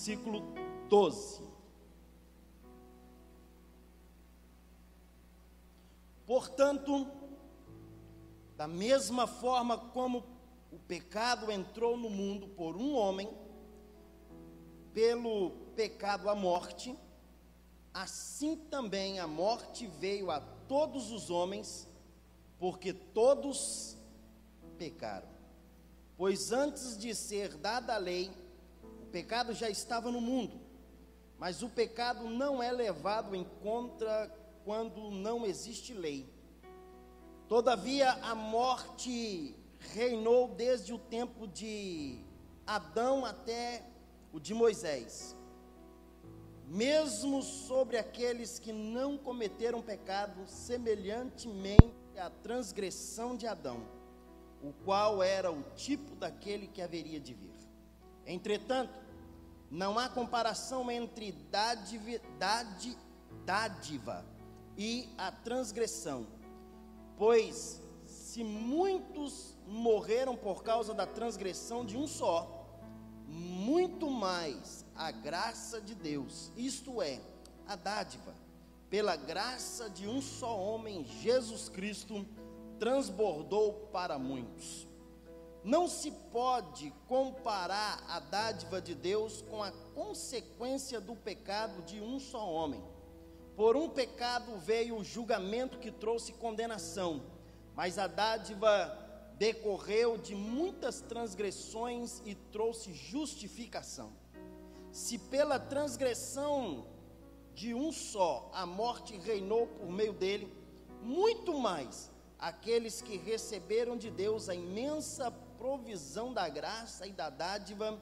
versículo 12. Portanto, da mesma forma como o pecado entrou no mundo por um homem, pelo pecado a morte, assim também a morte veio a todos os homens, porque todos pecaram. Pois antes de ser dada a lei, o pecado já estava no mundo, mas o pecado não é levado em conta quando não existe lei. Todavia a morte reinou desde o tempo de Adão até o de Moisés, mesmo sobre aqueles que não cometeram pecado, semelhantemente à transgressão de Adão, o qual era o tipo daquele que haveria de vir. Entretanto, não há comparação entre dádiva e a transgressão, pois se muitos morreram por causa da transgressão de um só, muito mais a graça de Deus, isto é, a dádiva, pela graça de um só homem, Jesus Cristo, transbordou para muitos. Não se pode comparar a dádiva de Deus com a consequência do pecado de um só homem. Por um pecado veio o julgamento que trouxe condenação, mas a dádiva decorreu de muitas transgressões e trouxe justificação. Se pela transgressão de um só a morte reinou por meio dele, muito mais aqueles que receberam de Deus a imensa provisão da graça e da dádiva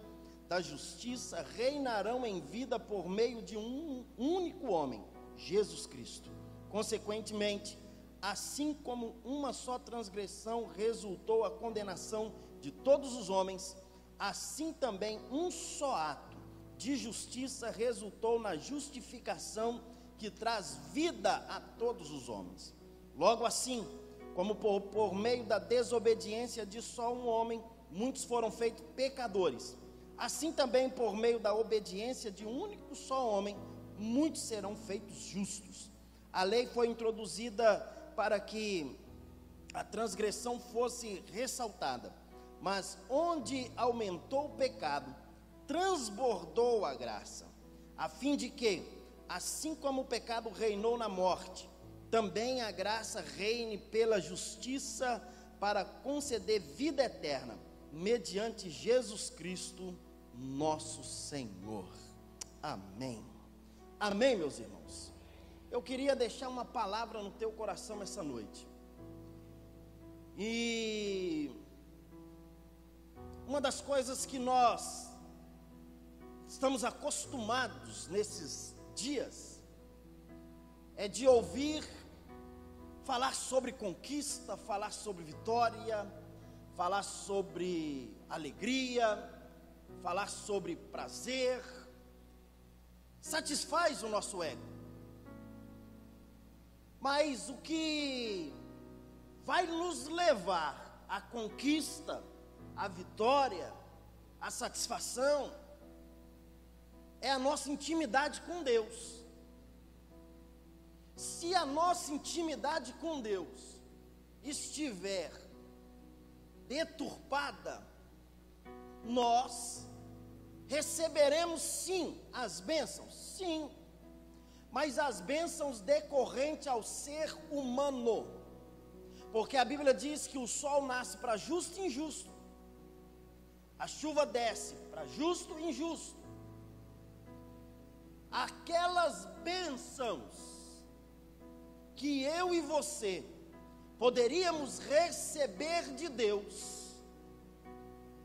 da justiça reinarão em vida por meio de um único homem, Jesus Cristo. Consequentemente, assim como uma só transgressão resultou a condenação de todos os homens, assim também um só ato de justiça resultou na justificação que traz vida a todos os homens. Logo assim, como por meio da desobediência de só um homem, muitos foram feitos pecadores, assim também por meio da obediência de um único só homem, muitos serão feitos justos. A lei foi introduzida para que a transgressão fosse ressaltada, mas onde aumentou o pecado, transbordou a graça, a fim de que, assim como o pecado reinou na morte, também a graça reine pela justiça para conceder vida eterna, mediante Jesus Cristo, nosso Senhor. Amém. Amém, meus irmãos. Eu queria deixar uma palavra no teu coração essa noite. E uma das coisas que nós estamos acostumados nesses dias é de ouvir falar sobre conquista, falar sobre vitória, falar sobre alegria, falar sobre prazer. Satisfaz o nosso ego. Mas o que vai nos levar à conquista, à vitória, à satisfação, é a nossa intimidade com Deus. Se a nossa intimidade com Deus estiver deturpada, nós receberemos sim as bênçãos, sim, mas as bênçãos decorrentes ao ser humano, porque a Bíblia diz que o sol nasce para justo e injusto, a chuva desce para justo e injusto. Aquelas bênçãos que eu e você poderíamos receber de Deus,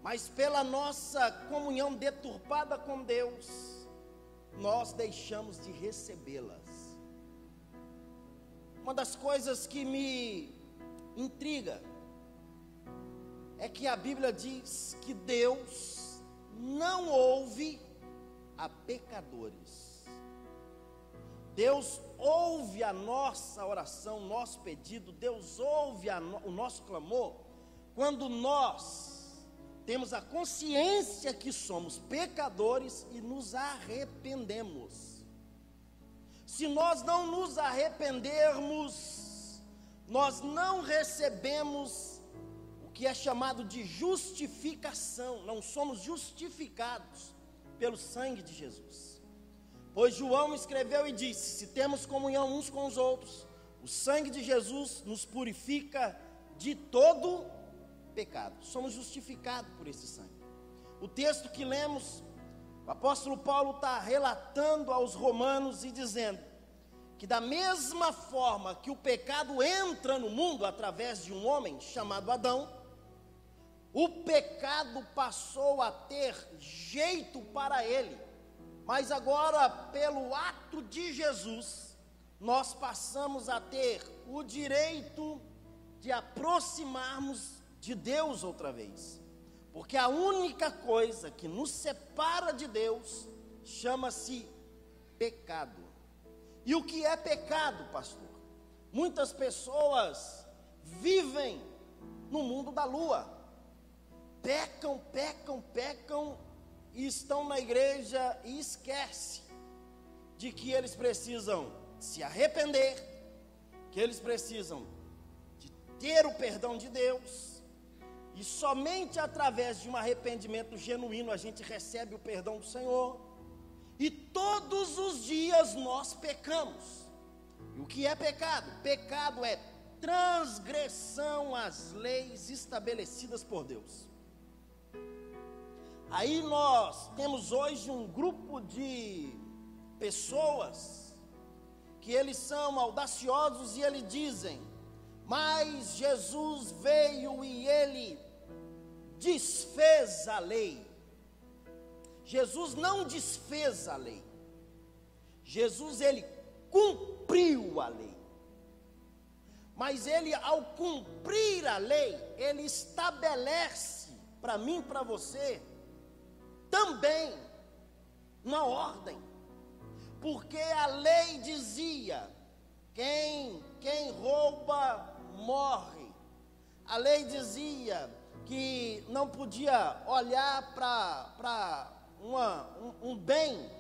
mas pela nossa comunhão deturpada com Deus, nós deixamos de recebê-las. Uma das coisas que me intriga é que a Bíblia diz que Deus não ouve a pecadores. Deus ouve a nossa oração, nosso pedido, Deus ouve o nosso clamor, quando nós temos a consciência que somos pecadores e nos arrependemos. Se nós não nos arrependermos, nós não recebemos o que é chamado de justificação, não somos justificados pelo sangue de Jesus. Pois João escreveu e disse: se temos comunhão uns com os outros, o sangue de Jesus nos purifica de todo pecado. Somos justificados por esse sangue. O texto que lemos, o apóstolo Paulo está relatando aos romanos e dizendo que da mesma forma que o pecado entra no mundo através de um homem chamado Adão, o pecado passou a ter jeito para ele, mas agora pelo ato de Jesus, nós passamos a ter o direito de aproximarmos de Deus outra vez, porque a única coisa que nos separa de Deus chama-se pecado. E o que é pecado, pastor? Muitas pessoas vivem no mundo da lua, pecam e estão na igreja e esquecem de que eles precisam se arrepender, que eles precisam de ter o perdão de Deus, e somente através de um arrependimento genuíno a gente recebe o perdão do Senhor. E todos os dias nós pecamos. E o que é pecado? Pecado é transgressão às leis estabelecidas por Deus. Aí nós temos hoje um grupo de pessoas que eles são audaciosos e eles dizem: mas Jesus veio e ele desfez a lei. Jesus não desfez a lei. Jesus, ele cumpriu a lei. Mas ele, ao cumprir a lei, ele estabelece para mim e para você também uma ordem. Porque a lei dizia: quem rouba, morre. A lei dizia que não podia olhar para um bem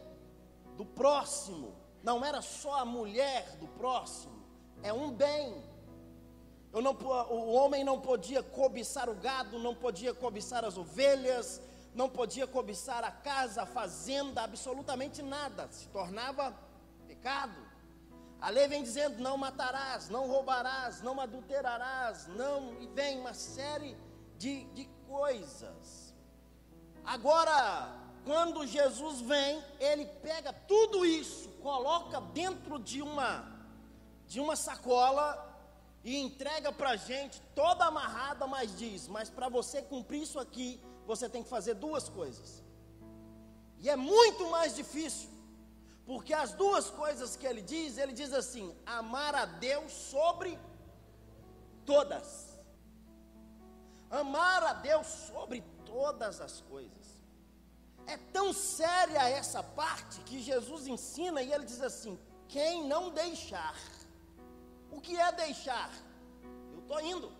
do próximo, não era só a mulher do próximo, é um bem. O homem não podia cobiçar o gado, não podia cobiçar as ovelhas, não podia cobiçar a casa, a fazenda, absolutamente nada, se tornava pecado. A lei vem dizendo: não matarás, não roubarás, não adulterarás, e vem uma série de coisas. Agora, quando Jesus vem, ele pega tudo isso, coloca dentro de uma sacola e entrega para a gente toda amarrada, mas diz: mas para você cumprir isso aqui, você tem que fazer duas coisas. E é muito mais difícil, porque as duas coisas que ele diz assim: amar a Deus sobre todas. Amar a Deus sobre todas as coisas. É tão séria essa parte que Jesus ensina e ele diz assim: quem não deixar. O que é deixar? Eu estou indo.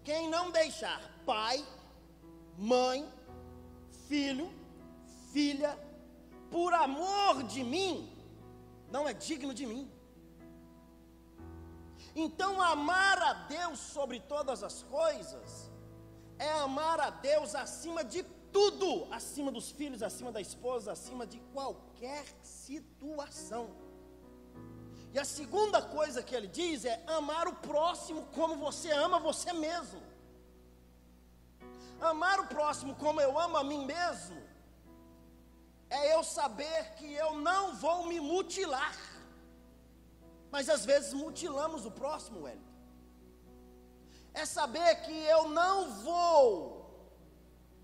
Quem não deixar pai, mãe, filho, filha, por amor de mim, não é digno de mim. Então, amar a Deus sobre todas as coisas é amar a Deus acima de tudo, acima dos filhos, acima da esposa, acima de qualquer situação. E a segunda coisa que ele diz é amar o próximo como você ama você mesmo. Amar o próximo como eu amo a mim mesmo é eu saber que eu não vou me mutilar. Mas às vezes mutilamos o próximo, Wellington. É saber que eu não vou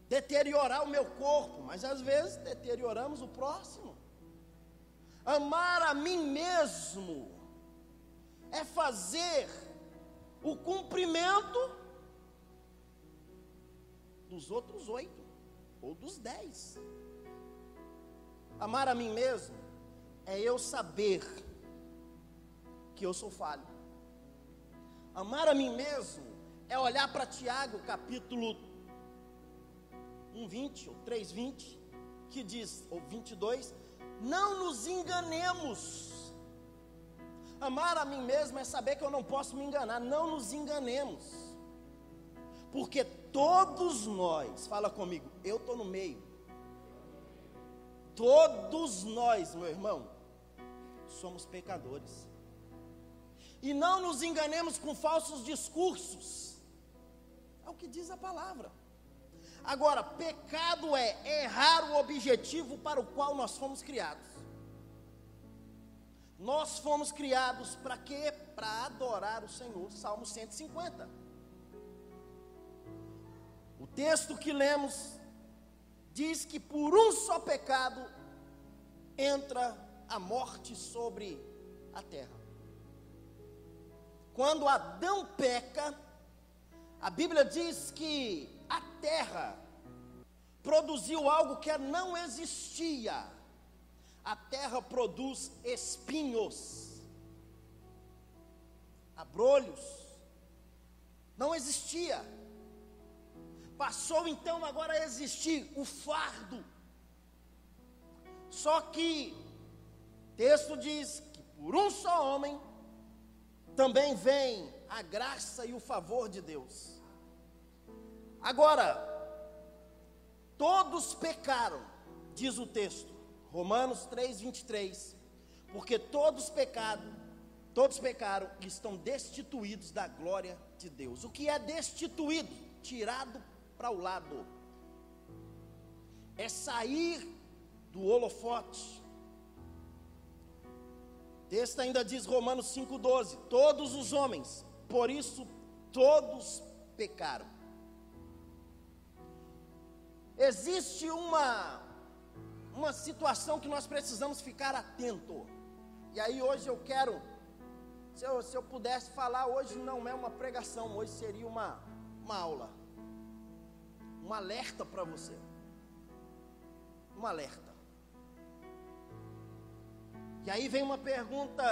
deteriorar o meu corpo, mas às vezes deterioramos o próximo. Amar a mim mesmo é fazer o cumprimento dos outros 8 ou dos 10. Amar a mim mesmo é eu saber que eu sou falho. Amar a mim mesmo é olhar para Tiago capítulo 1:20 ou 3:20, que diz, ou 22, não nos enganemos. Amar a mim mesmo é saber que eu não posso me enganar. Não nos enganemos, porque todos nós, fala comigo, eu estou no meio, todos nós, meu irmão, somos pecadores. E não nos enganemos com falsos discursos, é o que diz a palavra. Agora, pecado é errar o objetivo para o qual nós fomos criados. Nós fomos criados para quê? Para adorar o Senhor. Salmo 150. O texto que lemos diz que por um só pecado entra a morte sobre a terra. Quando Adão peca, a Bíblia diz que a terra produziu algo que não existia. A terra produz espinhos, abrolhos, não existia. Passou então agora a existir o fardo. Só que o texto diz que por um só homem também vem a graça e o favor de Deus. Agora, todos pecaram, diz o texto, Romanos 3:23, porque todos pecaram e estão destituídos da glória de Deus. O que é destituído? Tirado para o lado, é sair do holofote. O texto ainda diz, Romanos 5:12, todos os homens, por isso todos pecaram. Existe uma situação que nós precisamos ficar atento. E aí hoje eu quero, se eu pudesse falar, hoje não é uma pregação, hoje seria uma aula, um alerta para você, um alerta. E aí vem uma pergunta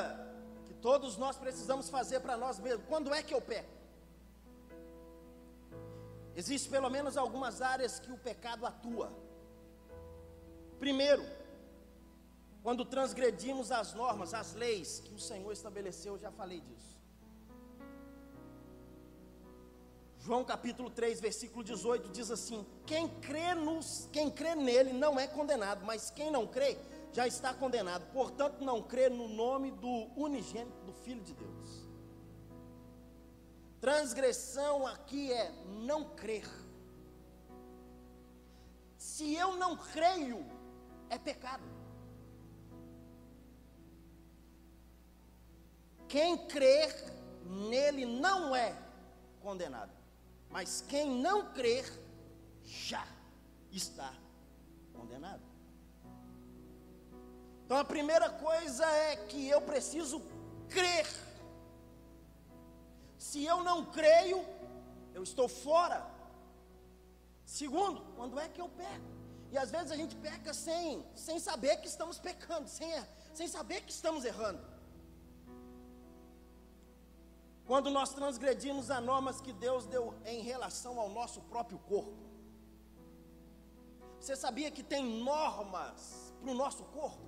que todos nós precisamos fazer para nós mesmos: quando é que eu peco? Existem pelo menos algumas áreas que o pecado atua. Primeiro, quando transgredimos as normas, as leis que o Senhor estabeleceu, eu já falei disso. João capítulo 3, versículo 18 diz assim: quem crê nele não é condenado, mas quem não crê já está condenado, portanto não crê no nome do unigênito do Filho de Deus. Transgressão aqui é não crer. Se eu não creio, é pecado. Quem crer nele não é condenado, mas quem não crer já está condenado. Então a primeira coisa é que eu preciso crer. Se eu não creio, eu estou fora. Segundo, quando é que eu peco? E às vezes a gente peca sem saber que estamos pecando, sem saber que estamos errando. Quando nós transgredimos as normas que Deus deu em relação ao nosso próprio corpo. Você sabia que tem normas para o nosso corpo?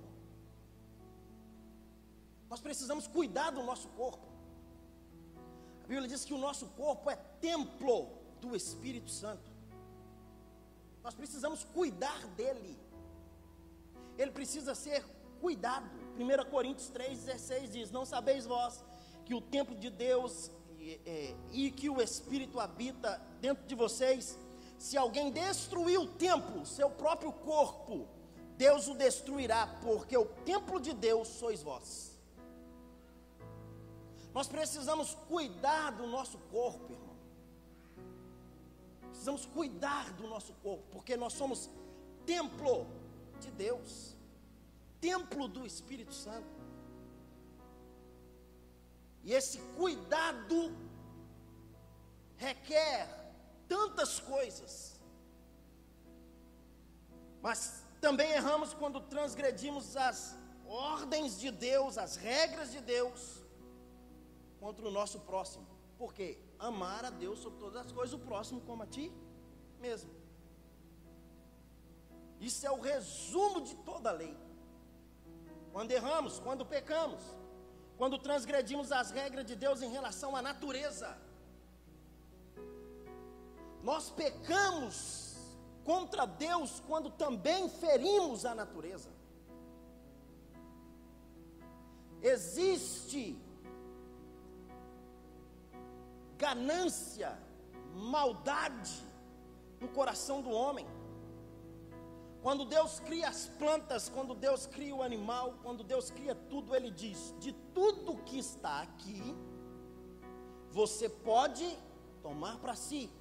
Nós precisamos cuidar do nosso corpo. A Bíblia diz que o nosso corpo é templo do Espírito Santo. Nós precisamos cuidar dele. Ele precisa ser cuidado. 1 Coríntios 3,16 diz: não sabeis vós que o templo de Deus e que o Espírito habita dentro de vocês? Se alguém destruir o templo, seu próprio corpo, Deus o destruirá, porque o templo de Deus sois vós. Nós precisamos cuidar do nosso corpo, irmão. Precisamos cuidar do nosso corpo, porque nós somos templo de Deus, templo do Espírito Santo. E esse cuidado requer tantas coisas, mas também erramos quando transgredimos as ordens de Deus, as regras de Deus, contra o nosso próximo. Por quê? Amar a Deus sobre todas as coisas, o próximo como a ti mesmo. Isso é o resumo de toda a lei. Quando erramos, quando pecamos, quando transgredimos as regras de Deus em relação à natureza, nós pecamos contra Deus quando também ferimos a natureza. Existe ganância, maldade no coração do homem. Quando Deus cria as plantas, quando Deus cria o animal, quando Deus cria tudo, Ele diz: de tudo que está aqui, você pode tomar para si.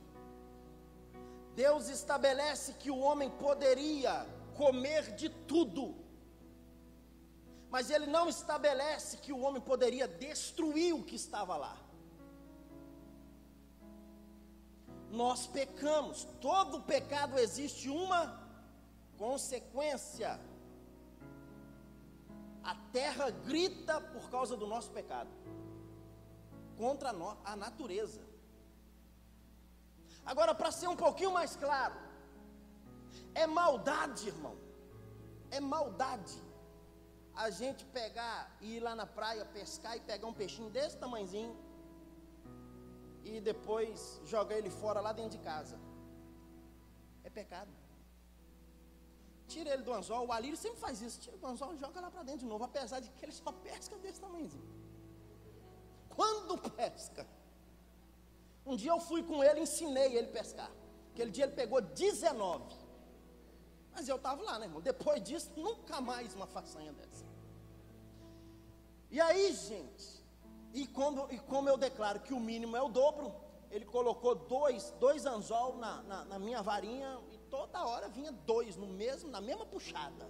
Deus estabelece que o homem poderia comer de tudo, mas Ele não estabelece que o homem poderia destruir o que estava lá. Nós pecamos, todo pecado existe uma consequência. A terra grita por causa do nosso pecado contra a natureza. Agora, para ser um pouquinho mais claro, é maldade, irmão, é maldade a gente pegar e ir lá na praia pescar e pegar um peixinho desse tamanhozinho e depois jogar ele fora lá dentro de casa. É pecado. Tira ele do anzol. O Alírio sempre faz isso, tira do anzol e joga lá para dentro de novo, apesar de que ele só pesca desse tamanhozinho. Quando pesca? Um dia eu fui com ele, ensinei ele a pescar. Aquele dia ele pegou 19. Mas eu estava lá, né, irmão? Depois disso, nunca mais uma façanha dessa. E aí, gente, como eu declaro que o mínimo é o dobro, ele colocou dois anzol na minha varinha, e toda hora vinha dois na mesma puxada.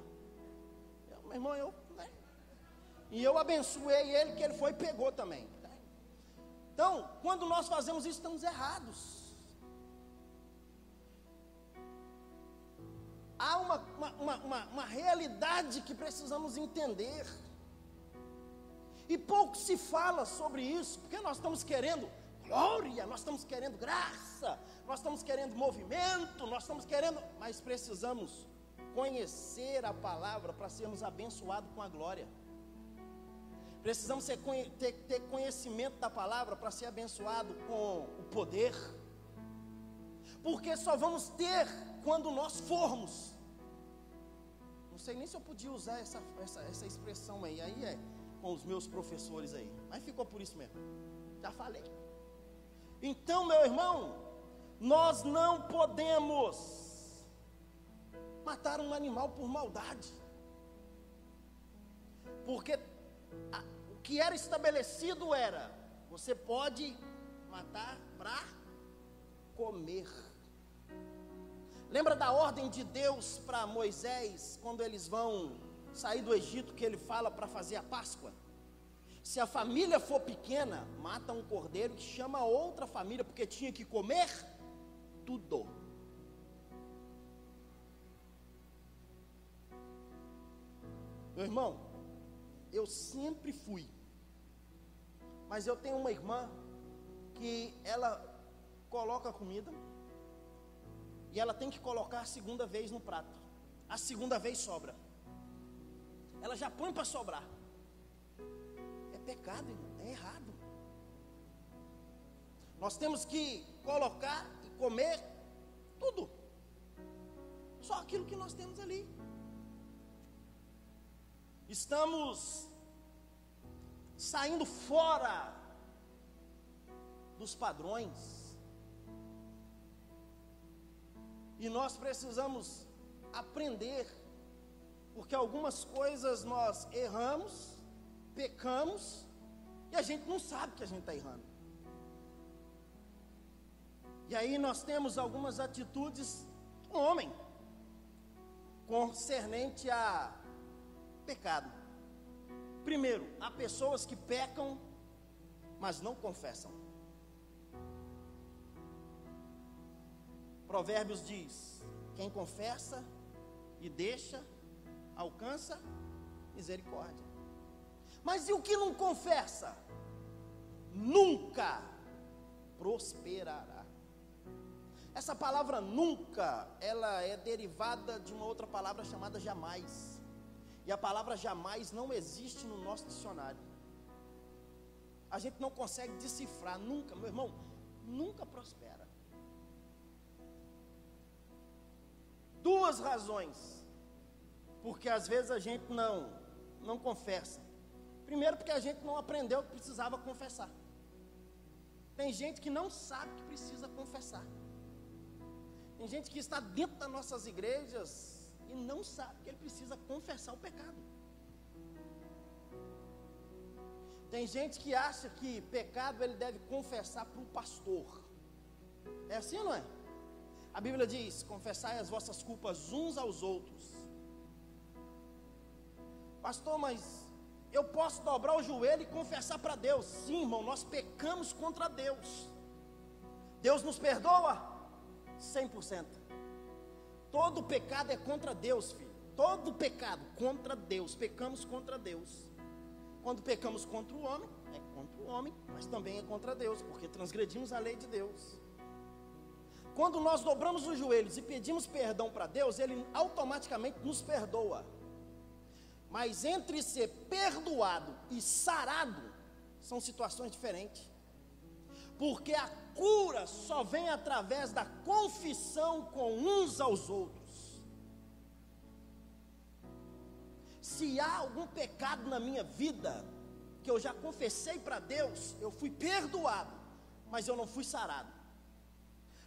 Meu irmão, né? E eu abençoei ele, que ele foi e pegou também. Então, quando nós fazemos isso, estamos errados. Há uma realidade que precisamos entender. E pouco se fala sobre isso, porque nós estamos querendo glória, nós estamos querendo graça, nós estamos querendo movimento, mas precisamos conhecer a palavra para sermos abençoados com a glória. Precisamos ter conhecimento da palavra para ser abençoado com o poder, porque só vamos ter quando nós formos. Não sei nem se eu podia usar essa expressão aí com os meus professores aí, mas ficou por isso mesmo, já falei. Então, meu irmão, nós não podemos matar um animal por maldade, porque o que era estabelecido era: você pode matar para comer. Lembra da ordem de Deus para Moisés, quando eles vão sair do Egito, que ele fala para fazer a Páscoa? Se a família for pequena, mata um cordeiro que chama outra família, porque tinha que comer tudo. Meu irmão, eu sempre fui, mas eu tenho uma irmã que ela coloca a comida e ela tem que colocar a segunda vez no prato. A segunda vez sobra, ela já põe para sobrar. É pecado, irmão, é errado. Nós temos que colocar e comer tudo, só aquilo que nós temos ali. Estamos saindo fora dos padrões, e nós precisamos aprender, porque algumas coisas nós erramos, pecamos, e a gente não sabe que a gente está errando. E aí nós temos algumas atitudes do homem concernente a pecado. Primeiro, há pessoas que pecam, mas não confessam. Provérbios diz: quem confessa e deixa, alcança misericórdia. Mas e o que não confessa? Nunca prosperará. Essa palavra nunca, ela é derivada de uma outra palavra chamada jamais. E a palavra jamais não existe no nosso dicionário. A gente não consegue decifrar, nunca, meu irmão, nunca prospera. Duas razões, porque às vezes a gente não confessa. Primeiro, porque a gente não aprendeu que precisava confessar. Tem gente que não sabe que precisa confessar. Tem gente que está dentro das nossas igrejas e não sabe que ele precisa confessar o pecado. Tem gente que acha que pecado ele deve confessar para o pastor. É assim ou não é? A Bíblia diz: confessai as vossas culpas uns aos outros. Pastor, mas eu posso dobrar o joelho e confessar para Deus? Sim, irmão, nós pecamos contra Deus. Deus nos perdoa? 100%. Todo pecado é contra Deus, filho. Todo pecado contra Deus. Pecamos contra Deus. Quando pecamos contra o homem, é contra o homem, mas também é contra Deus, porque transgredimos a lei de Deus. Quando nós dobramos os joelhos e pedimos perdão para Deus, Ele automaticamente nos perdoa. Mas entre ser perdoado e sarado, são situações diferentes. Porque a cura só vem através da confissão com uns aos outros. Se há algum pecado na minha vida, que eu já confessei para Deus, eu fui perdoado, mas eu não fui sarado.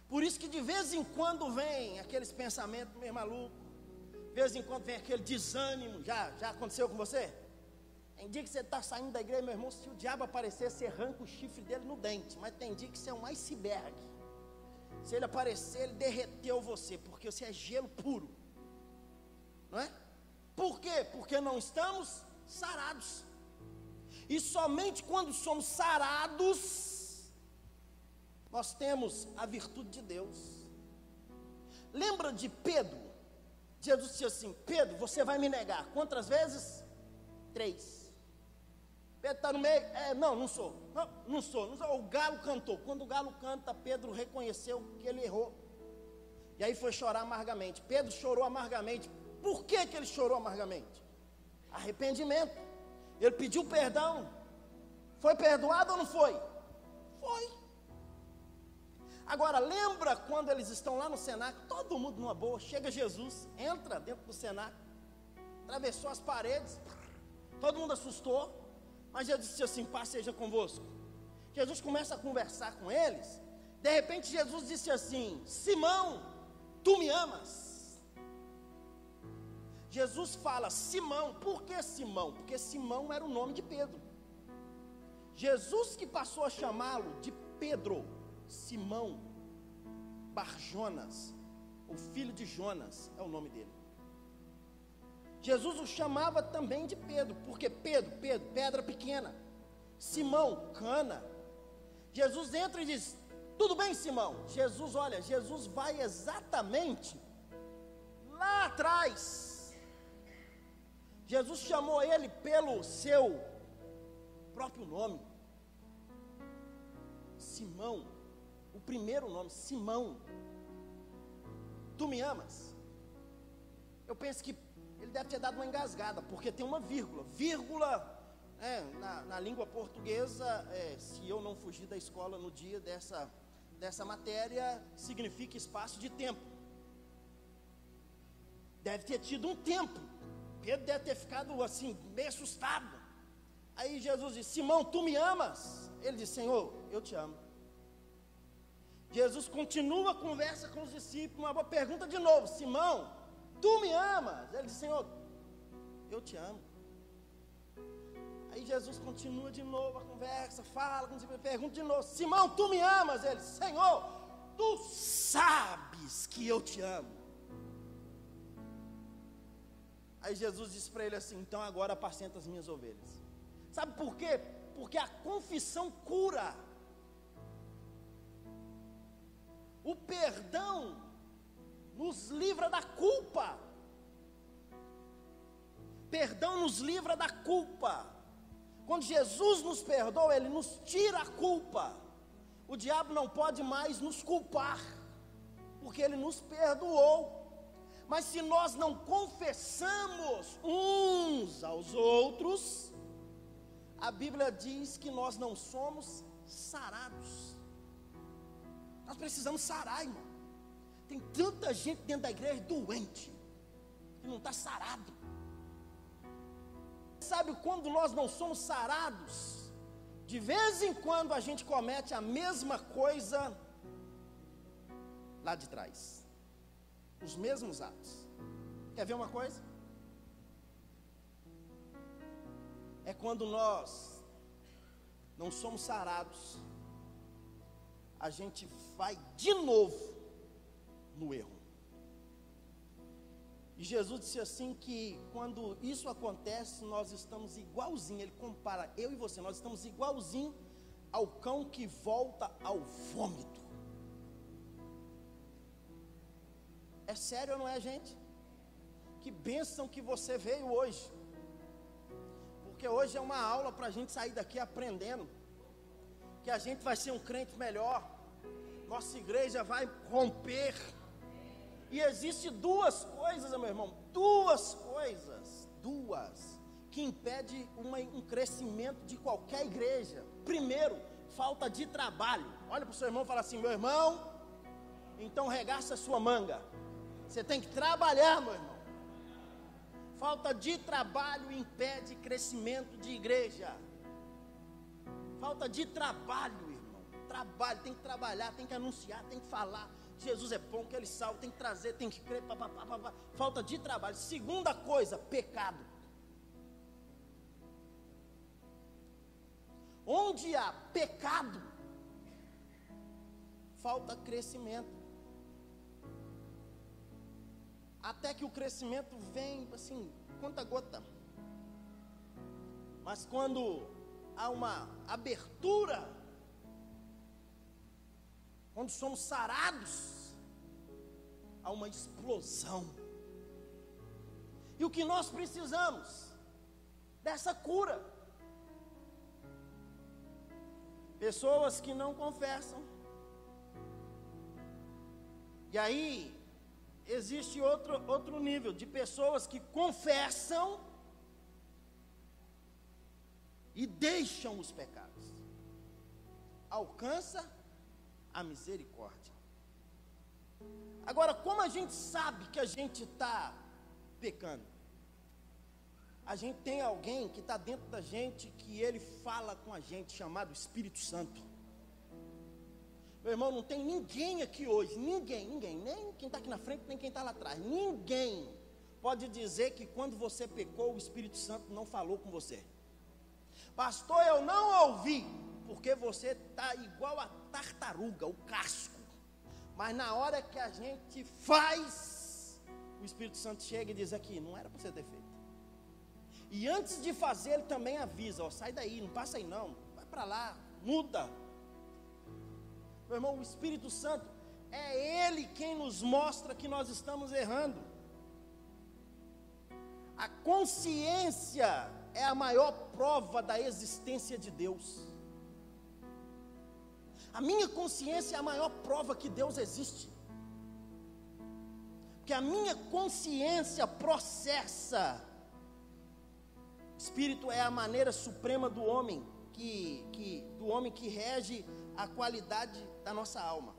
Por isso que de vez em quando vem aqueles pensamentos meio malucos, de vez em quando vem aquele desânimo. Já aconteceu com você? Tem dia que você está saindo da igreja, meu irmão, se o diabo aparecer, você arranca o chifre dele no dente. Mas tem dia que você é um iceberg. Se ele aparecer, ele derreteu você, porque você é gelo puro. Não é? Por quê? Porque não estamos sarados. E somente quando somos sarados, nós temos a virtude de Deus. Lembra de Pedro? Jesus disse assim: Pedro, você vai me negar quantas vezes? 3. Pedro está no meio, não sou. O galo cantou. Quando o galo canta, Pedro reconheceu que ele errou. E aí foi chorar amargamente. Pedro chorou amargamente. Por que ele chorou amargamente? Arrependimento. Ele pediu perdão. Foi perdoado ou não foi? Foi. Agora, lembra quando eles estão lá no cenáculo, todo mundo numa boa, chega Jesus, entra dentro do cenáculo, atravessou as paredes, todo mundo assustou, mas Jesus disse assim: paz seja convosco. Jesus começa a conversar com eles. De repente Jesus disse assim: Simão, tu me amas? Jesus fala Simão. Por que Simão? Porque Simão era o nome de Pedro. Jesus que passou a chamá-lo de Pedro, Simão Barjonas, o filho de Jonas, é o nome dele. Jesus o chamava também de Pedro, porque Pedro, pedra pequena. Simão, cana. Jesus entra e diz: tudo bem, Simão? Jesus vai exatamente lá atrás. Jesus chamou ele pelo seu próprio nome. Simão, o primeiro nome, Simão, tu me amas? Eu penso que ele deve ter dado uma engasgada, porque tem uma vírgula. Na língua portuguesa, se eu não fugir da escola no dia dessa matéria, significa espaço de tempo. Deve ter tido um tempo. Pedro deve ter ficado assim, meio assustado. Aí Jesus disse: Simão, tu me amas? Ele disse: Senhor, eu te amo. Jesus continua a conversa com os discípulos, uma pergunta de novo: Simão, tu me amas? Ele disse: Senhor, eu te amo. Aí Jesus continua de novo a conversa, fala com os discípulos, pergunta de novo: Simão, tu me amas? Ele disse: Senhor, tu sabes que eu te amo. Aí Jesus disse para ele assim: então agora apacenta as minhas ovelhas. Sabe por quê? Porque a confissão cura. O perdão nos livra da culpa. Perdão nos livra da culpa. Quando Jesus nos perdoa, Ele nos tira a culpa. O diabo não pode mais nos culpar. porque Ele nos perdoou. Mas se nós não confessamos uns aos outros, a Bíblia diz que nós não somos sarados. Nós precisamos sarar, irmão. Tem tanta gente dentro da igreja doente, que não está sarado. Sabe quando nós não somos sarados? De vez em quando a gente comete a mesma coisa lá de trás. Os mesmos atos. Quer ver uma coisa? É quando nós não somos sarados, a gente vai de novo no erro. E Jesus disse assim que quando isso acontece, nós estamos igualzinho, ele compara eu e você, nós estamos igualzinho ao cão que volta ao vômito. É sério ou não é, gente? Que bênção que você veio hoje. Porque hoje é uma aula para a gente sair daqui aprendendo. Que a gente vai ser um crente melhor. Nossa igreja vai romper. E existem duas coisas, meu irmão. Duas coisas. Que impedem um crescimento de qualquer igreja. Primeiro, falta de trabalho. Olha para o seu irmão e fala assim: meu irmão, então regaça a sua manga. Você tem que trabalhar, meu irmão. Falta de trabalho impede crescimento de igreja. Falta de trabalho, irmão. Trabalho, tem que trabalhar, tem que anunciar, tem que falar. Jesus é bom, que Ele salva, tem que trazer, tem que crer. Falta de trabalho. Segunda coisa, pecado. Onde há pecado, falta crescimento. Até que o crescimento vem, assim, conta gota. Mas quando há uma abertura, quando somos sarados, há uma explosão. E o que nós precisamos? Dessa cura. Pessoas que não confessam. E aí existe outro nível de pessoas que confessam e deixam os pecados. Alcança a misericórdia. Agora, como a gente sabe que a gente está pecando? A gente tem alguém que está dentro da gente, que ele fala com a gente, chamado Espírito Santo. Meu irmão, não tem ninguém aqui hoje, ninguém, nem quem está aqui na frente, nem quem está lá atrás, ninguém pode dizer que quando você pecou, o Espírito Santo não falou com você. Pastor, eu não ouvi, porque você está igual a tartaruga, o casco. Mas na hora que a gente faz, o Espírito Santo chega e diz aqui, não era para você ter feito. E antes de fazer, ele também avisa, ó, sai daí, não passa aí não, vai para lá, muda. Meu irmão, o Espírito Santo, é Ele quem nos mostra que nós estamos errando. A consciência é a maior prova da existência de Deus. A minha consciência é a maior prova que Deus existe. Porque a minha consciência processa. Espírito é a maneira suprema do homem, do homem que rege a qualidade da nossa alma.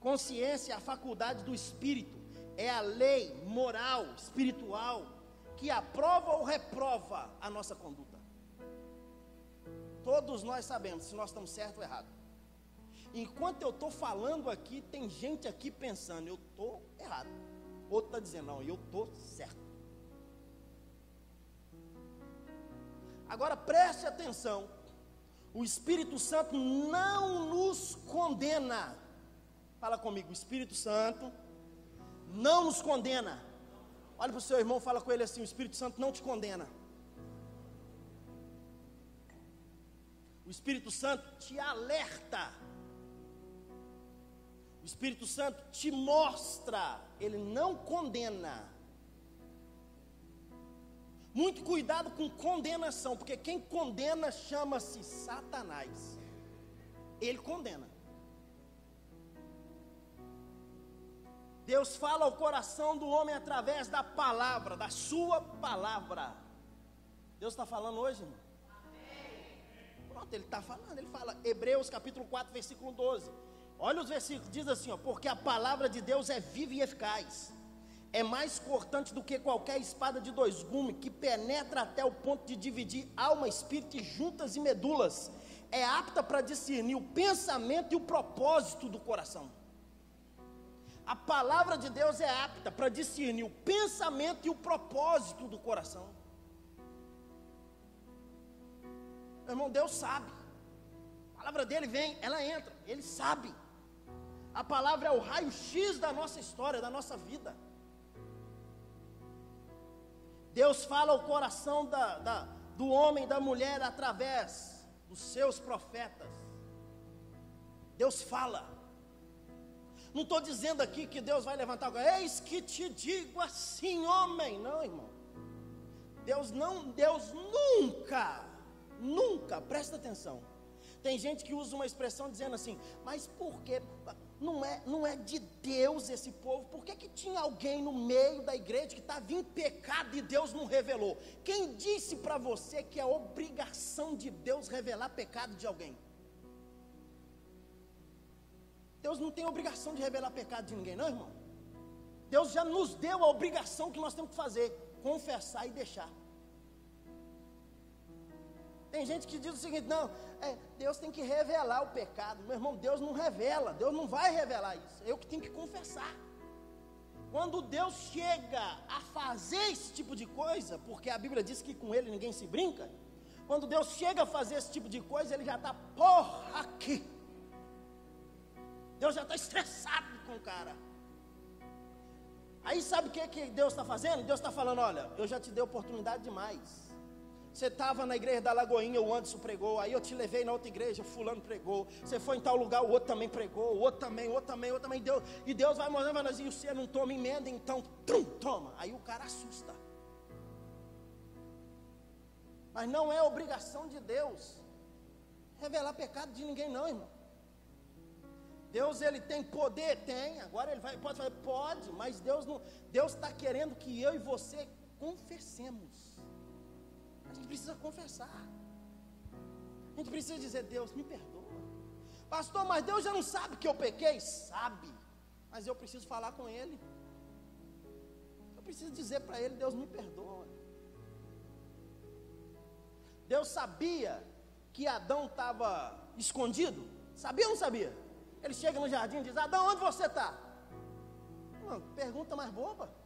Consciência é a faculdade do Espírito, é a lei moral, espiritual, que aprova ou reprova a nossa conduta. Todos nós sabemos se nós estamos certo ou errado. Enquanto eu estou falando aqui, tem gente aqui pensando, eu estou errado. Outro está dizendo, não, eu estou certo. Agora preste atenção, o Espírito Santo não nos condena. Fala comigo, o Espírito Santo não nos condena. Olha para o seu irmão, fala com ele assim, o Espírito Santo não te condena. O Espírito Santo te alerta. O Espírito Santo te mostra, ele não condena. Muito cuidado com condenação, porque quem condena chama-se Satanás. Ele condena. Deus fala ao coração do homem através da palavra, da sua palavra. Deus está falando hoje, irmão? Pronto, Ele está falando, Ele fala, Hebreus capítulo 4, versículo 12. Olha os versículos, diz assim, ó, porque a palavra de Deus é viva e eficaz, é mais cortante do que qualquer espada de dois gumes, que penetra até o ponto de dividir alma, espírito e juntas e medulas, é apta para discernir o pensamento e o propósito do coração. A palavra de Deus é apta para discernir o pensamento e o propósito do coração. Meu irmão, Deus sabe. A palavra dele vem, ela entra, Ele sabe. A palavra é o raio-x da nossa história, da nossa vida. Deus fala ao coração do homem e da mulher através dos seus profetas. Deus fala. Não estou dizendo aqui que Deus vai levantar agora, eis que te digo assim, homem. Não, irmão. Deus nunca, presta atenção. Tem gente que usa uma expressão dizendo assim, mas por que? Não é de Deus esse povo, por que tinha alguém no meio da igreja que estava em pecado e Deus não revelou? Quem disse para você que é obrigação de Deus revelar pecado de alguém? Deus não tem obrigação de revelar pecado de ninguém, não, irmão. Deus já nos deu a obrigação que nós temos que fazer, confessar e deixar. Tem gente que diz o seguinte, não, Deus tem que revelar o pecado. Meu irmão, Deus não revela, Deus não vai revelar isso, eu que tenho que confessar. Quando Deus chega a fazer esse tipo de coisa, porque a Bíblia diz que com Ele ninguém se brinca, quando Deus chega a fazer esse tipo de coisa, Ele já está, aqui. Deus já está estressado com o cara. Aí sabe o que Deus está fazendo? Deus está falando, olha, eu já te dei oportunidade demais. Você estava na igreja da Lagoinha, o Anderson pregou, aí eu te levei na outra igreja, o fulano pregou, você foi em tal lugar, o outro também pregou, o outro também, e Deus vai mostrando, e você não toma emenda, então, toma, aí o cara assusta. Mas não é obrigação de Deus revelar pecado de ninguém não, irmão. Deus, Ele tem poder? Tem, agora Ele pode fazer, pode, mas Deus está querendo que eu e você confessemos. A gente precisa confessar. A gente precisa dizer, Deus, me perdoa. Pastor, mas Deus já não sabe que eu pequei? Sabe, mas eu preciso falar com Ele. Eu preciso dizer para Ele, Deus, me perdoa. Deus sabia que Adão estava escondido? Sabia ou não sabia? Ele chega no jardim e diz, Adão, onde você está? Pergunta mais boba.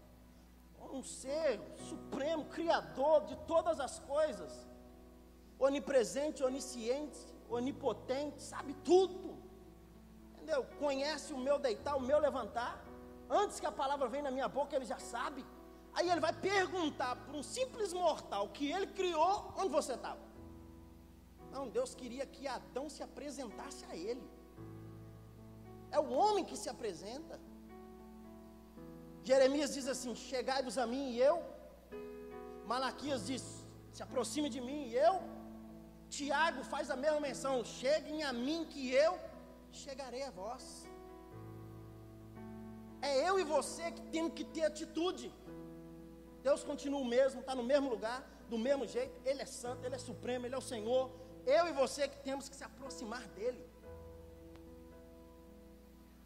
Um ser supremo, criador de todas as coisas, onipresente, onisciente, onipotente, sabe tudo, entendeu? Conhece o meu deitar, o meu levantar, antes que a palavra venha na minha boca, Ele já sabe. Aí Ele vai perguntar para um simples mortal que Ele criou, onde você estava? Não, Deus queria que Adão se apresentasse a Ele. É o homem que se apresenta. Jeremias diz assim, chegai-vos a mim e eu. Malaquias diz, se aproxime de mim e eu. Tiago faz a mesma menção, cheguem a mim que eu chegarei a vós. É eu e você que temos que ter atitude. Deus continua o mesmo, está no mesmo lugar, do mesmo jeito, Ele é santo, Ele é supremo, Ele é o Senhor. Eu e você que temos que se aproximar dEle.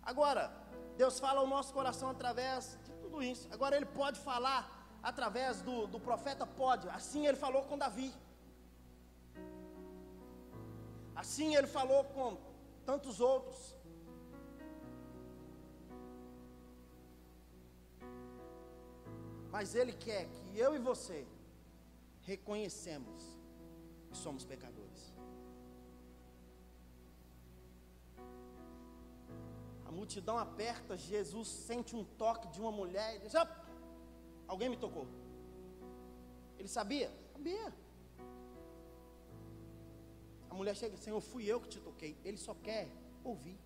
Agora, Deus fala ao nosso coração através de tudo isso. Agora Ele pode falar através do profeta? Pode. Assim Ele falou com Davi. Assim Ele falou com tantos outros. Mas Ele quer que eu e você reconhecemos que somos pecadores. A multidão aperta, Jesus sente um toque de uma mulher e diz, alguém me tocou. Ele sabia? Sabia. A mulher chega e diz, Senhor, fui eu que te toquei. Ele só quer ouvir.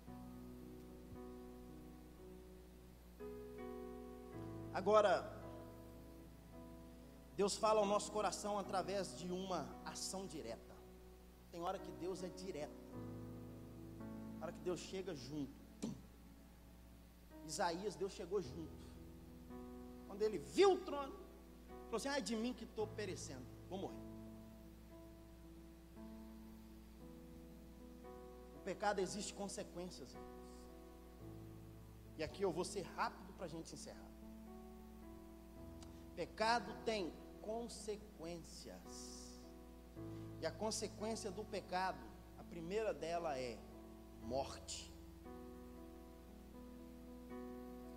Agora, Deus fala ao nosso coração através de uma ação direta. Tem hora que Deus é direto. Tem hora que Deus chega junto. Isaías, Deus chegou junto. Quando ele viu o trono, falou assim: ai de mim que estou perecendo, vou morrer. O pecado existe consequências, irmãos. E aqui eu vou ser rápido para a gente encerrar. Pecado tem consequências. E a consequência do pecado, a primeira dela é morte.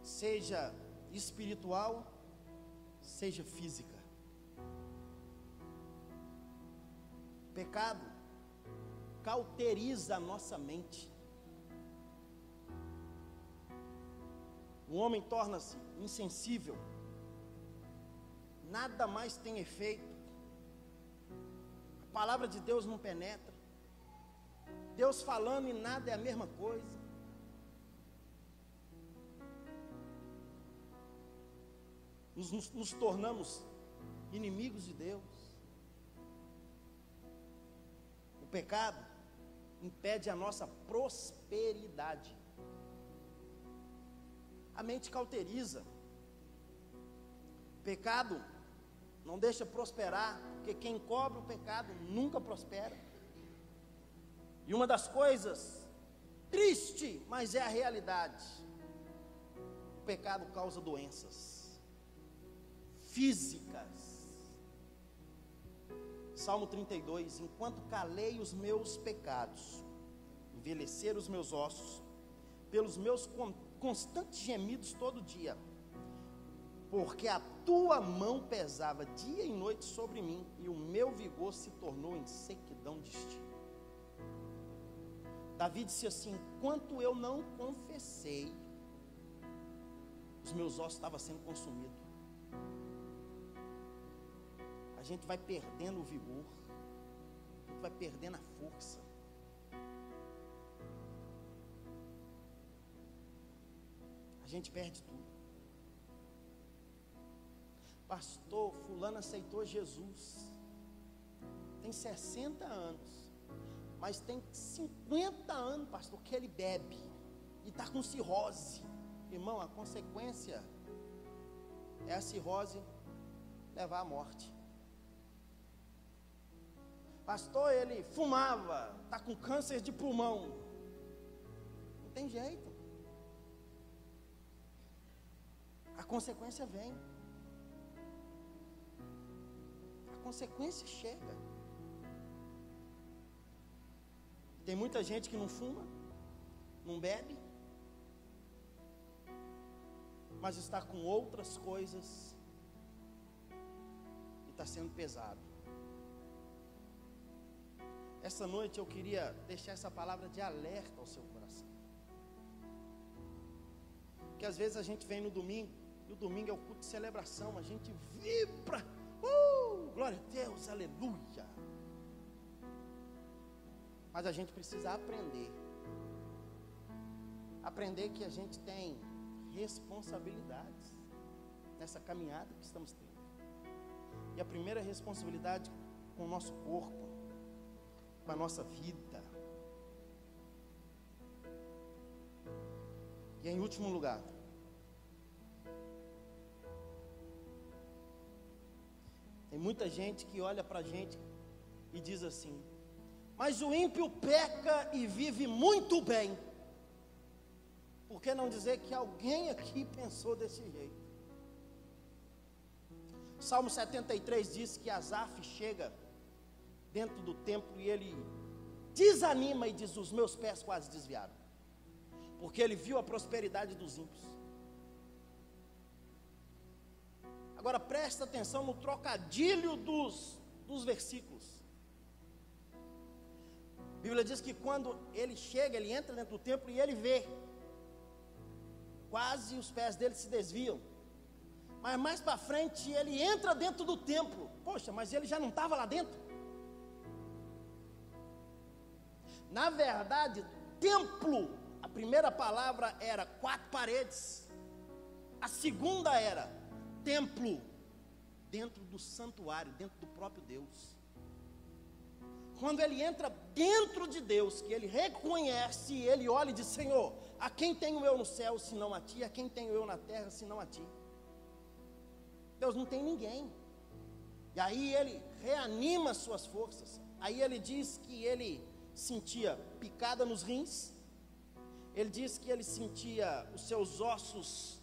Seja espiritual, seja física. Pecado cauteriza a nossa mente. O homem torna-se insensível. Nada mais tem efeito. A palavra de Deus não penetra. Deus falando e nada é a mesma coisa. Nos tornamos inimigos de Deus. O pecado impede a nossa prosperidade. A mente cauteriza. O pecado não deixa prosperar, porque quem cobre o pecado nunca prospera. E uma das coisas triste, mas é a realidade, o pecado causa doenças físicas. Salmo 32: enquanto calei os meus pecados, envelheceram os meus ossos, pelos meus constantes gemidos todo dia, porque a tua mão pesava dia e noite sobre mim, e o meu vigor se tornou em sequidão de estio. Davi disse assim: enquanto eu não confessei, os meus ossos estavam sendo consumidos. A gente vai perdendo o vigor, a gente vai perdendo a força. A gente perde tudo. Pastor, fulano aceitou Jesus, tem 60 anos, mas tem 50 anos, pastor, que ele bebe e está com cirrose. Irmão, a consequência é a cirrose levar à morte. Pastor, ele fumava, está com câncer de pulmão. Não tem jeito. A consequência vem. A consequência chega. Tem muita gente que não fuma, não bebe, mas está com outras coisas e está sendo pesado. Essa noite eu queria deixar essa palavra de alerta ao seu coração. Porque às vezes a gente vem no domingo, e o domingo é o culto de celebração, a gente vibra, glória a Deus, aleluia. Mas a gente precisa aprender que a gente tem responsabilidades nessa caminhada que estamos tendo. E a primeira responsabilidade com o nosso corpo, com a nossa vida. E em último lugar, tem muita gente que olha para a gente e diz assim: mas o ímpio peca e vive muito bem. Por que não dizer que alguém aqui pensou desse jeito? Salmo 73 diz que Asaf chega dentro do templo e ele desanima e diz: os meus pés quase desviaram, porque ele viu a prosperidade dos ímpios. Agora presta atenção no trocadilho dos versículos. A Bíblia diz que quando ele chega, ele entra dentro do templo e ele vê, quase os pés dele se desviam. Mas mais para frente ele entra dentro do templo. Poxa, mas ele já não estava lá dentro? Na verdade, templo, a primeira palavra era 4 paredes. A segunda era templo, dentro do santuário, dentro do próprio Deus. quando ele entra dentro de Deus, que ele reconhece, ele olha e diz: Senhor, a quem tenho eu no céu, senão a Ti? A quem tenho eu na terra, senão a Ti? Deus não tem ninguém. E aí ele reanima as suas forças. Aí ele diz que ele sentia picada nos rins. Ele diz que ele sentia os seus ossos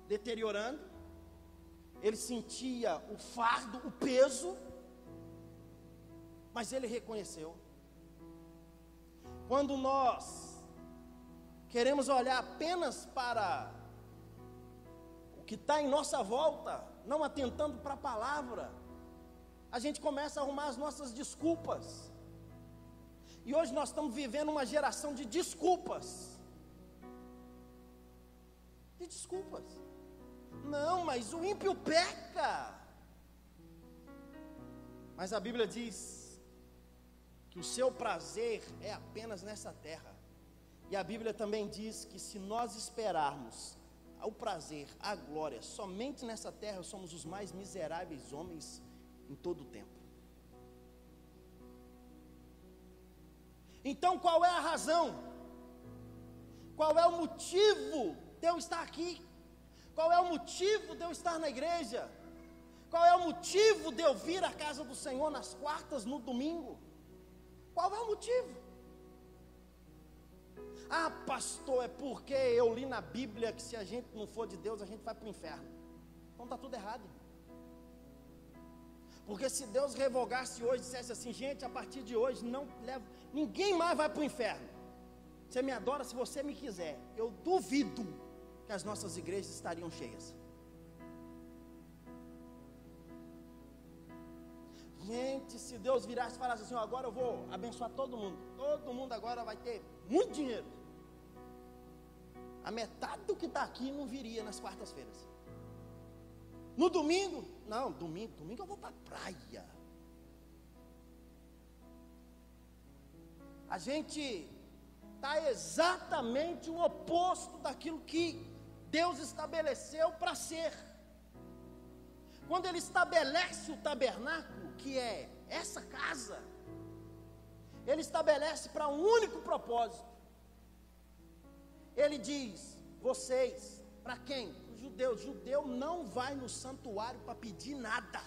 deteriorando. Ele sentia o fardo, o peso. Mas ele reconheceu. Quando nós queremos olhar apenas para o que está em nossa volta, não atentando para a palavra, a gente começa a arrumar as nossas desculpas. E hoje nós estamos vivendo uma geração de desculpas. De desculpas. Não, mas o ímpio peca. Mas a Bíblia diz que o seu prazer é apenas nessa terra. E a Bíblia também diz que se nós esperarmos o prazer, a glória, somente nessa terra, somos os mais miseráveis homens em todo o tempo. Então qual é a razão? Qual é o motivo de eu estar aqui? Qual é o motivo de eu estar na igreja? Qual é o motivo de eu vir à casa do Senhor nas quartas, no domingo? Qual é o motivo? Ah, pastor, é porque eu li na Bíblia que se a gente não for de Deus, a gente vai para o inferno. Então está tudo errado. Porque se Deus revogasse hoje, dissesse assim: gente, a partir de hoje não leva, ninguém mais vai para o inferno. Você me adora se você me quiser. Eu duvido que as nossas igrejas estariam cheias. Gente, se Deus virasse e falasse assim: agora eu vou abençoar todo mundo agora vai ter muito dinheiro, a metade do que está aqui não viria nas quartas-feiras. No domingo, não, domingo eu vou para a praia. A gente está exatamente o oposto daquilo que Deus estabeleceu para ser. Quando Ele estabelece o tabernáculo, que é essa casa, Ele estabelece para um único propósito. Ele diz: vocês, para quem? Os judeus. Judeu não vai no santuário para pedir nada.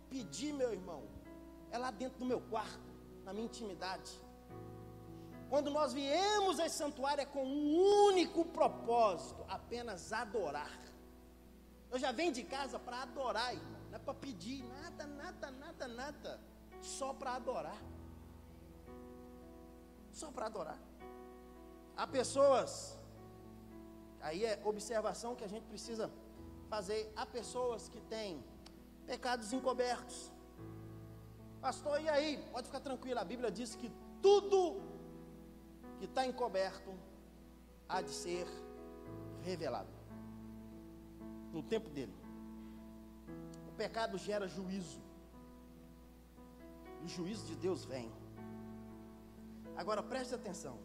Pedir, meu irmão, é lá dentro do meu quarto, na minha intimidade. Quando nós viemos a esse santuário é com um único propósito: apenas adorar. Eu já venho de casa para adorar, irmão. Não é para pedir nada. Só para adorar. Só para adorar. Há pessoas, aí é observação que a gente precisa fazer. Há pessoas que têm pecados encobertos. Pastor, e aí? Pode ficar tranquilo, a Bíblia diz que tudo que está encoberto há de ser revelado no tempo dele. O pecado gera juízo, e o juízo de Deus vem. Agora preste atenção: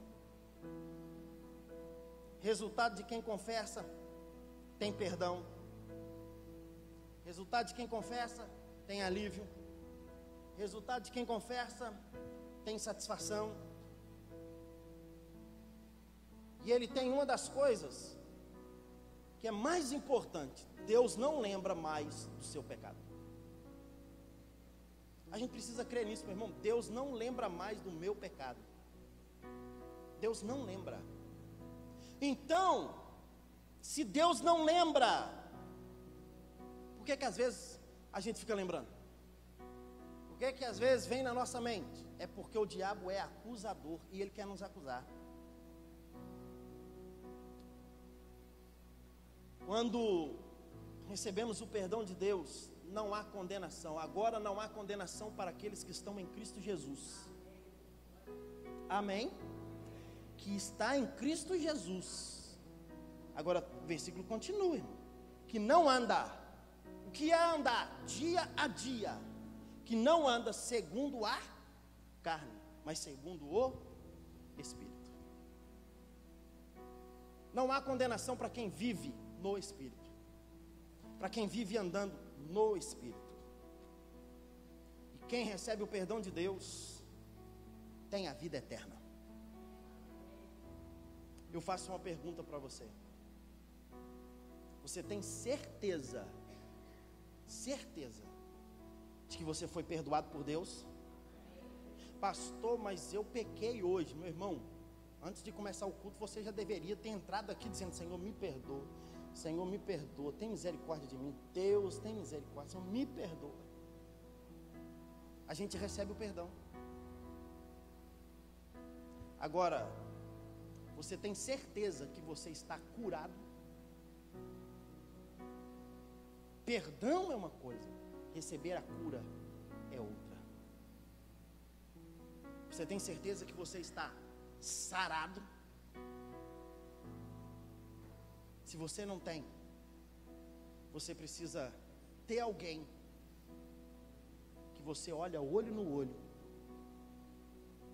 resultado de quem confessa tem perdão, resultado de quem confessa tem alívio, resultado de quem confessa tem satisfação. E ele tem uma das coisas que é mais importante: Deus não lembra mais do seu pecado. A gente precisa crer nisso, meu irmão. Deus não lembra mais do meu pecado. Deus não lembra. Então, se Deus não lembra, por que às vezes a gente fica lembrando? Por que às vezes vem na nossa mente? É porque o diabo é acusador e ele quer nos acusar. Quando recebemos o perdão de Deus, não há condenação. Agora não há condenação para aqueles que estão em Cristo Jesus. Amém? Que está em Cristo Jesus. Agora o versículo continua, irmão. Que não anda. O que é andar? Dia a dia. Que não anda segundo a carne, mas segundo o Espírito. Não há condenação para quem vive no Espírito, para quem vive andando no Espírito. quem recebe o perdão de Deus tem a vida eterna. Eu faço uma pergunta para você. Você tem certeza de que você foi perdoado por Deus? Pastor, mas eu pequei hoje. Meu irmão, antes de começar o culto, você já deveria ter entrado aqui dizendo: Senhor, me perdoa. Senhor, me perdoa. Tem misericórdia de mim. Deus, tem misericórdia. Senhor, me perdoa. A gente recebe o perdão. Agora, você tem certeza que você está curado? Perdão é uma coisa, receber a cura é outra. Você tem certeza que você está sarado? Se você não tem, você precisa ter alguém que você olha olho no olho,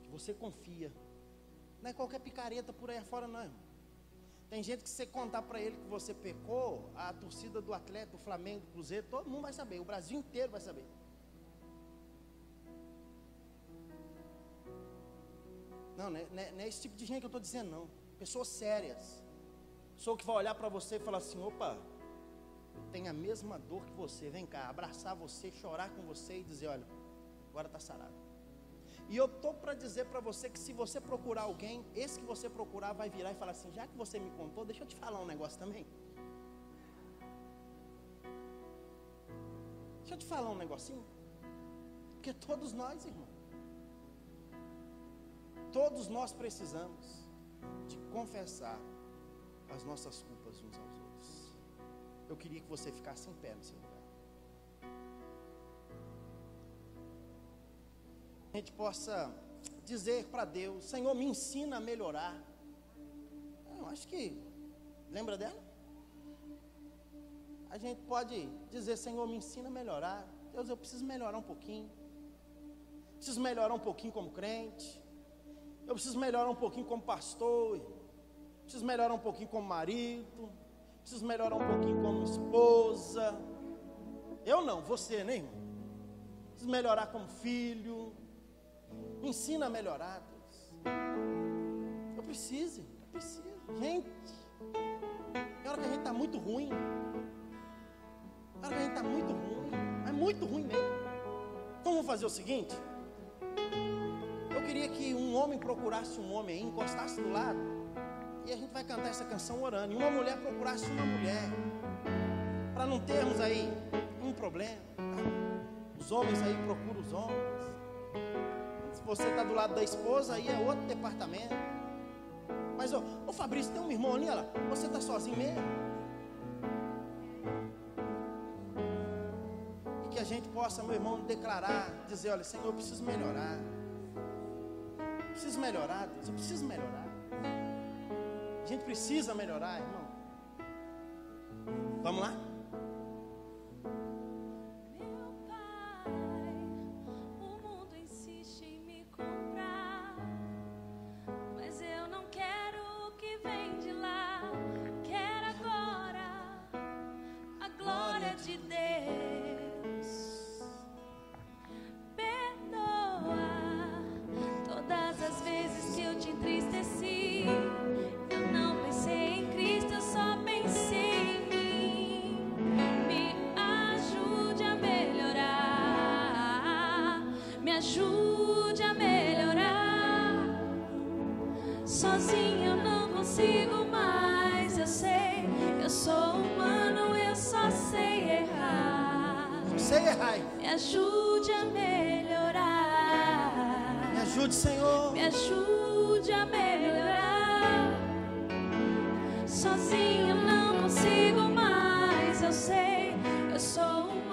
que você confia. Não é qualquer picareta por aí afora, não, irmão. Tem gente que se você contar para ele que você pecou, a torcida do Atlético, do Flamengo, do Cruzeiro, todo mundo vai saber, o Brasil inteiro vai saber. Não é esse tipo de gente que eu estou dizendo, não. Pessoas sérias. Pessoa que vai olhar para você e falar assim: opa, eu tenho a mesma dor que você, vem cá, abraçar você, chorar com você e dizer: olha, agora está sarado. E eu estou para dizer para você que se você procurar alguém, esse que você procurar vai virar e falar assim: já que você me contou, deixa eu te falar um negócio também. Deixa eu te falar um negocinho. Porque todos nós, irmão, todos nós precisamos de confessar as nossas culpas uns aos outros. Eu queria que você ficasse em pé no seu lugar. A gente possa dizer para Deus: Senhor, me ensina a melhorar. Eu acho que, lembra dela? A gente pode dizer: Senhor, me ensina a melhorar. Deus, eu preciso melhorar um pouquinho. Preciso melhorar um pouquinho como crente. Eu preciso melhorar um pouquinho como pastor. Preciso melhorar um pouquinho como marido. Preciso melhorar um pouquinho como esposa. Eu não, você, né, irmão? Preciso melhorar como filho. Me ensina a melhorar, Deus. Eu preciso. Gente, é hora que a gente está muito ruim. É hora que a gente está muito ruim. É muito ruim mesmo. Então vamos fazer o seguinte. Eu queria que um homem procurasse um homem aí, encostasse do lado, e a gente vai cantar essa canção orando. E uma mulher procurasse uma mulher, para não termos aí um problema, tá? Os homens aí procuram os homens. Se você está do lado da esposa, aí é outro departamento. Mas, ô Fabrício, tem um irmão ali, olha lá. Você está sozinho mesmo? E que a gente possa, meu irmão, declarar, dizer: olha, Senhor, eu preciso melhorar. Preciso melhorar, Deus, eu preciso melhorar. A gente precisa melhorar, irmão. Vamos lá? Meu Pai, o mundo insiste em me comprar, mas eu não quero o que vem de lá. Quero agora a glória de Deus. Perdoa todas as vezes que eu te entristeci. Eu não pensei em Cristo, eu só pensei em mim. Me ajude a melhorar. Me ajude a melhorar. Sozinho eu não consigo mais, eu sei. Eu sou humano, eu só sei errar. Sei errar. Me ajude a melhorar. Me ajude, Senhor. Me ajude a melhorar. Sozinho eu não consigo mais, eu sei. Eu sou humano.